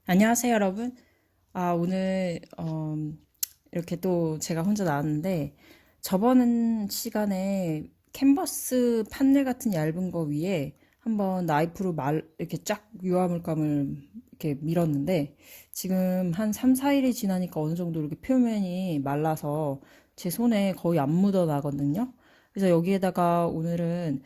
안녕하세요, 여러분. 오늘, 이렇게 또 제가 혼자 나왔는데, 저번 시간에 캔버스 판넬 같은 얇은 거 위에 한번 나이프로 이렇게 쫙 유화물감을 이렇게 밀었는데, 지금 한 3, 4일이 지나니까 어느 정도 이렇게 표면이 말라서 제 손에 거의 안 묻어 나거든요. 그래서 여기에다가 오늘은,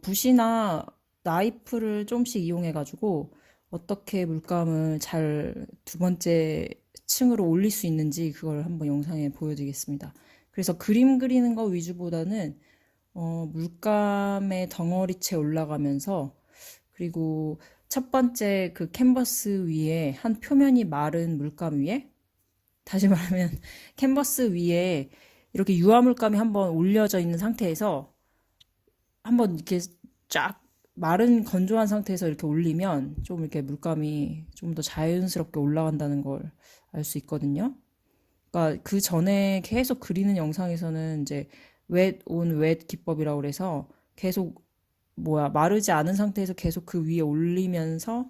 붓이나 나이프를 조금씩 이용해가지고, 어떻게 물감을 잘 두 번째 층으로 올릴 수 있는지 그걸 한번 영상에 보여드리겠습니다. 그래서 그림 그리는 거 위주보다는 물감의 덩어리째 올라가면서 그리고 첫 번째 그 캔버스 위에 한 표면이 마른 물감 위에 다시 말하면 캔버스 위에 이렇게 유화 물감이 한번 올려져 있는 상태에서 한번 이렇게 쫙 마른 건조한 상태에서 이렇게 올리면 좀 이렇게 물감이 좀 더 자연스럽게 올라간다는 걸 알 수 있거든요. 그러니까 그 전에 계속 그리는 영상에서는 이제 wet on wet 기법이라고 그래서 계속 마르지 않은 상태에서 계속 그 위에 올리면서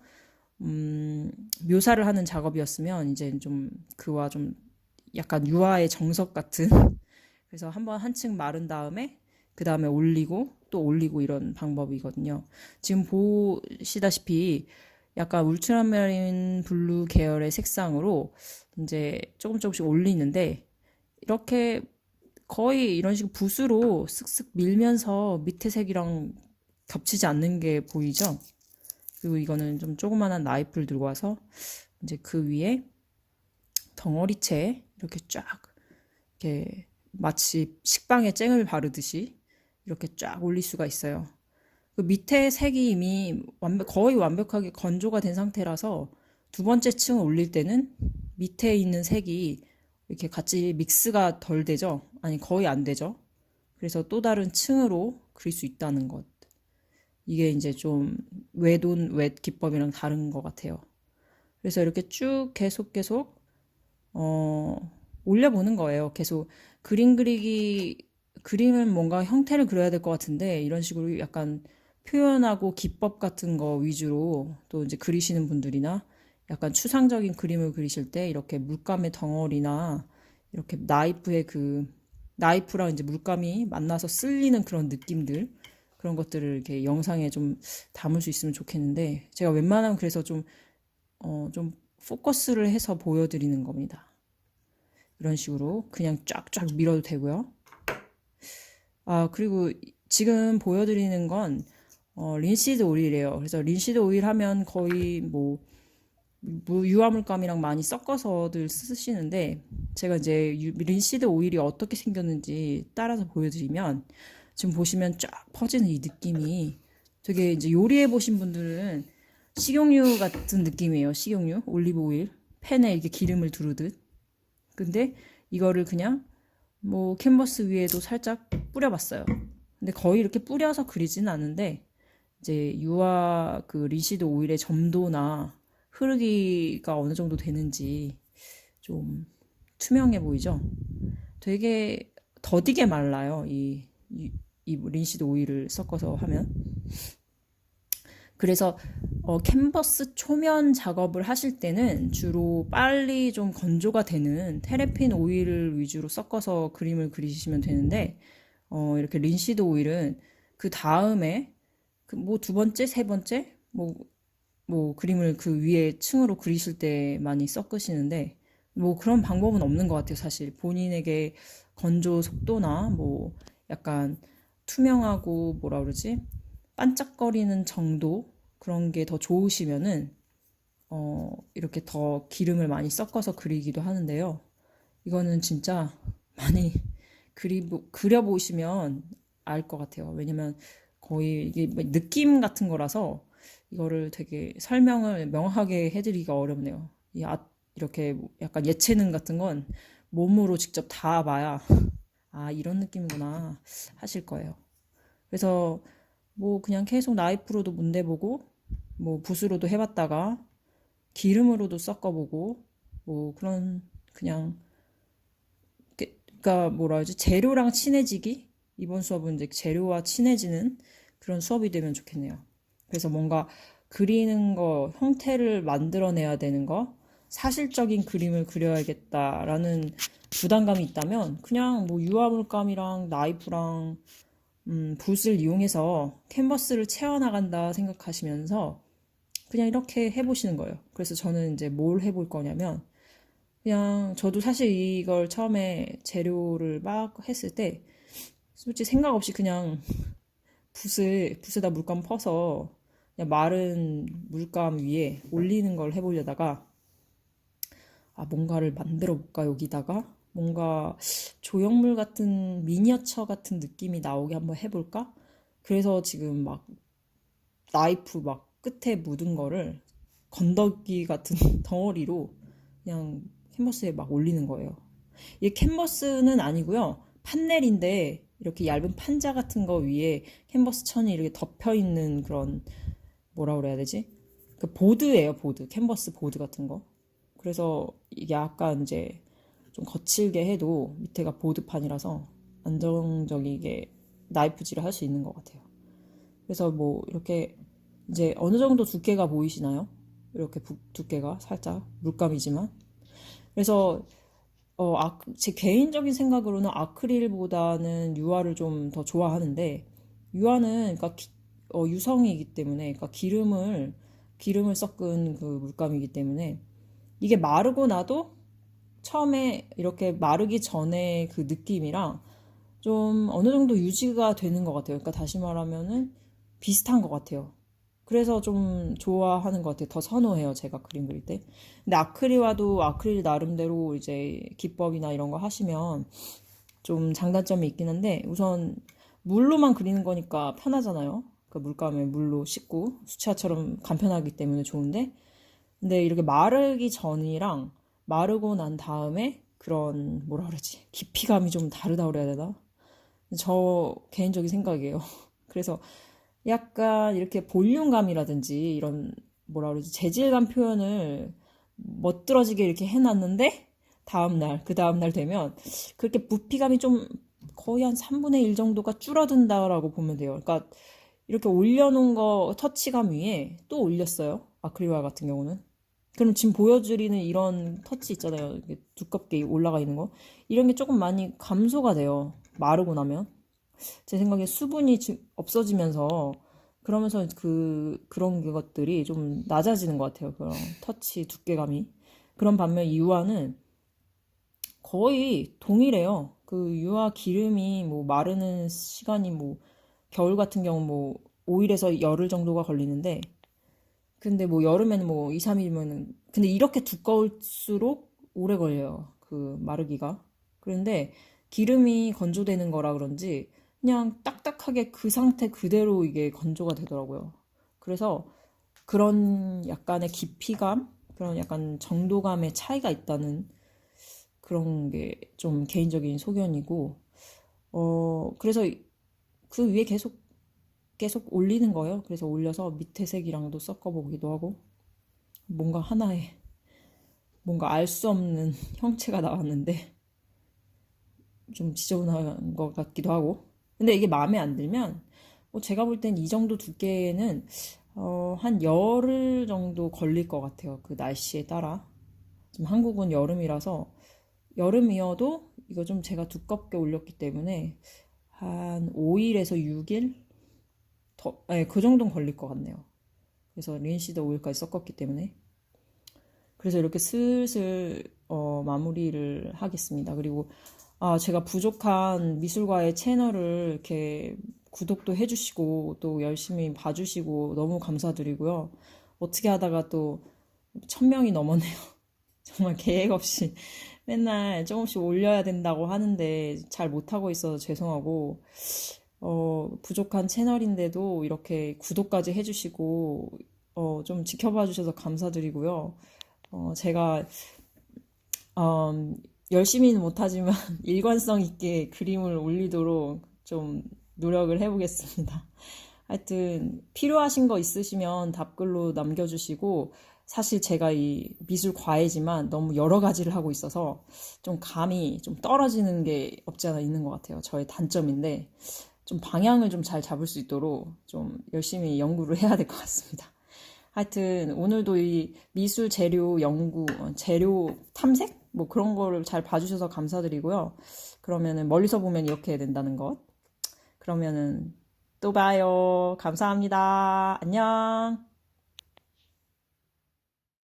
묘사를 하는 작업이었으면 이제 좀 그와 좀 약간 유화의 정석 같은 그래서 한번 한층 마른 다음에 그 다음에 올리고 또 올리고 이런 방법이거든요. 지금 보시다시피 약간 울트라메린 블루 계열의 색상으로 이제 조금씩 올리는데 이렇게 거의 이런 식으로 붓으로 쓱쓱 밀면서 밑에 색이랑 겹치지 않는 게 보이죠? 그리고 이거는 좀 조그만한 나이프를 들고 와서 이제 그 위에 덩어리째 이렇게 쫙 이렇게 마치 식빵에 잼을 바르듯이 이렇게 쫙 올릴 수가 있어요. 그 밑에 색이 이미 거의 완벽하게 건조가 된 상태라서 두 번째 층을 올릴 때는 밑에 있는 색이 이렇게 같이 믹스가 덜 되죠? 아니, 거의 안 되죠? 그래서 또 다른 층으로 그릴 수 있다는 것. 이게 이제 좀 웨돈 웻 기법이랑 다른 것 같아요. 그래서 이렇게 쭉 계속 어, 올려보는 거예요. 계속 그림 그리기, 그림은 뭔가 형태를 그려야 될 것 같은데, 이런 식으로 약간 표현하고 기법 같은 거 위주로 또 이제 그리시는 분들이나 약간 추상적인 그림을 그리실 때 이렇게 물감의 덩어리나 이렇게 나이프랑 이제 물감이 만나서 쓸리는 그런 느낌들, 그런 것들을 이렇게 영상에 좀 담을 수 있으면 좋겠는데, 제가 웬만하면 그래서 좀 포커스를 해서 보여드리는 겁니다. 이런 식으로 그냥 쫙쫙 밀어도 되고요. 그리고 지금 보여드리는 건 린시드 오일이에요. 그래서 린시드 오일 하면 거의 유화물감이랑 많이 섞어서들 쓰시는데 제가 이제 린시드 오일이 어떻게 생겼는지 따라서 보여드리면 지금 보시면 쫙 퍼지는 이 느낌이 되게 이제 요리해 보신 분들은 식용유 같은 느낌이에요. 식용유, 올리브 오일, 팬에 이렇게 기름을 두르듯. 근데 이거를 그냥 캔버스 위에도 살짝 뿌려봤어요. 근데 거의 이렇게 뿌려서 그리지는 않는데 이제 유화 그 리시드 오일의 점도나 흐르기가 어느 정도 되는지 좀 투명해 보이죠? 되게 더디게 말라요. 이 린시드 오일을 섞어서 하면. 그래서 캔버스 초면 작업을 하실 때는 주로 빨리 좀 건조가 되는 테레핀 오일을 위주로 섞어서 그림을 그리시면 되는데 이렇게 린시드 오일은 그 다음에 두 번째, 세 번째 그림을 그 위에 층으로 그리실 때 많이 섞으시는데 그런 방법은 없는 것 같아요. 사실 본인에게 건조 속도나 약간 투명하고 뭐라 그러지? 반짝거리는 정도 그런 게 더 좋으시면은 이렇게 더 기름을 많이 섞어서 그리기도 하는데요. 이거는 진짜 많이 그려보시면 알 것 같아요. 왜냐면 거의 이게 느낌 같은 거라서 이거를 되게 설명을 명확하게 해드리기가 어렵네요. 이렇게 약간 예체능 같은 건 몸으로 직접 닿아봐야 이런 느낌이구나 하실 거예요. 그래서 그냥 계속 나이프로도 문대보고 붓으로도 해봤다가 기름으로도 섞어보고 그런 그냥 그러니까 뭐라 하지 재료랑 친해지기 이번 수업은 이제 재료와 친해지는 그런 수업이 되면 좋겠네요. 그래서 뭔가 그리는 거, 형태를 만들어내야 되는 거, 사실적인 그림을 그려야겠다라는 부담감이 있다면 그냥 뭐 유화물감이랑 나이프랑 붓을 이용해서 캔버스를 채워나간다 생각하시면서 그냥 이렇게 해보시는 거예요. 그래서 저는 이제 뭘 해볼 거냐면 그냥 저도 사실 이걸 처음에 재료를 막 했을 때 솔직히 생각 없이 그냥 붓에다 물감 퍼서 그냥 마른 물감 위에 올리는 걸 해보려다가 뭔가를 만들어 볼까 여기다가 뭔가 조형물 같은 미니어처 같은 느낌이 나오게 한번 해볼까? 그래서 지금 막 나이프 막 끝에 묻은 거를 건더기 같은 덩어리로 그냥 캔버스에 막 올리는 거예요. 이게 캔버스는 아니고요. 판넬인데 이렇게 얇은 판자 같은 거 위에 캔버스 천이 이렇게 덮여 있는 그런 뭐라 그래야 되지? 그 보드예요, 보드. 캔버스 보드 같은 거. 그래서 이게 약간 이제 좀 거칠게 해도 밑에가 보드판이라서 안정적이게 나이프질을 할 수 있는 것 같아요. 그래서 뭐 이렇게 이제 어느 정도 두께가 보이시나요? 이렇게 두께가 살짝 물감이지만. 그래서 제 개인적인 생각으로는 아크릴보다는 유화를 좀 더 좋아하는데 유화는 그러니까 유성이기 때문에 그러니까 기름을 섞은 그 물감이기 때문에 이게 마르고 나도 처음에 이렇게 마르기 전에 그 느낌이랑 좀 어느 정도 유지가 되는 것 같아요. 그러니까 다시 말하면은 비슷한 것 같아요. 그래서 좀 좋아하는 것 같아요. 더 선호해요, 제가 그림 그릴 때. 근데 아크릴화도 아크릴 나름대로 이제 기법이나 이런 거 하시면 좀 장단점이 있긴 한데 우선 물로만 그리는 거니까 편하잖아요. 그 물감에 물로 씻고 수채화처럼 간편하기 때문에 좋은데 근데 이렇게 마르기 전이랑 마르고 난 다음에 그런 뭐라 그러지 깊이감이 좀 다르다고 그래야 되나? 저 개인적인 생각이에요. 그래서 약간 이렇게 볼륨감이라든지 이런 뭐라 그러지 재질감 표현을 멋들어지게 이렇게 해놨는데 그 다음날 되면 그렇게 부피감이 좀 거의 한 3분의 1 정도가 줄어든다라고 보면 돼요. 그러니까 이렇게 올려놓은 거 터치감 위에 또 올렸어요. 아크릴화 같은 경우는. 그럼 지금 보여드리는 이런 터치 있잖아요. 이렇게 두껍게 올라가 있는 거. 이런 게 조금 많이 감소가 돼요. 마르고 나면. 제 생각에 수분이 없어지면서 그러면서 그런 것들이 좀 낮아지는 것 같아요. 그런 터치 두께감이. 그런 반면 유화는 거의 동일해요. 그 유화 기름이 뭐 마르는 시간이 뭐 겨울 같은 경우 뭐 5일에서 열흘 정도가 걸리는데 근데 뭐 여름에는 뭐 2, 3일이면은 근데 이렇게 두꺼울수록 오래 걸려요. 그 마르기가. 그런데 기름이 건조되는 거라 그런지 그냥 딱딱하게 그 상태 그대로 이게 건조가 되더라고요. 그래서 그런 약간의 깊이감, 그런 약간 정도감의 차이가 있다는 그런 게 좀 개인적인 소견이고, 그래서 그 위에 계속 올리는 거예요. 그래서 올려서 밑에 색이랑도 섞어보기도 하고, 뭔가 하나의, 뭔가 알 수 없는 형체가 나왔는데, 좀 지저분한 것 같기도 하고. 근데 이게 마음에 안 들면, 제가 볼 땐 이 정도 두께는, 한 열흘 정도 걸릴 것 같아요. 그 날씨에 따라. 지금 한국은 여름이라서, 여름이어도 이거 좀 제가 두껍게 올렸기 때문에, 한 5일에서 6일? 네, 그 정도는 걸릴 것 같네요. 그래서 린시드 오일까지 섞었기 때문에. 그래서 이렇게 슬슬 마무리를 하겠습니다. 그리고 제가 부족한 미술과의 채널을 이렇게 구독도 해주시고 또 열심히 봐주시고 너무 감사드리고요. 어떻게 하다가 또 1000명이 넘었네요. 정말 계획 없이 맨날 조금씩 올려야 된다고 하는데 잘 못하고 있어서 죄송하고 부족한 채널인데도 이렇게 구독까지 해주시고 좀 지켜봐 주셔서 감사드리고요. 제가 열심히는 못하지만 일관성 있게 그림을 올리도록 좀 노력을 해보겠습니다. 하여튼 필요하신 거 있으시면 답글로 남겨주시고 사실 제가 이 미술 과외지만 너무 여러 가지를 하고 있어서 좀 감이 좀 떨어지는 게 없지 않아 있는 것 같아요. 저의 단점인데 좀 방향을 좀 잘 잡을 수 있도록 좀 열심히 연구를 해야 될 것 같습니다. 하여튼 오늘도 이 미술 재료 연구, 재료 탐색? 뭐 그런 거를 잘 봐주셔서 감사드리고요. 그러면은 멀리서 보면 이렇게 된다는 것. 그러면은 또 봐요. 감사합니다. 안녕.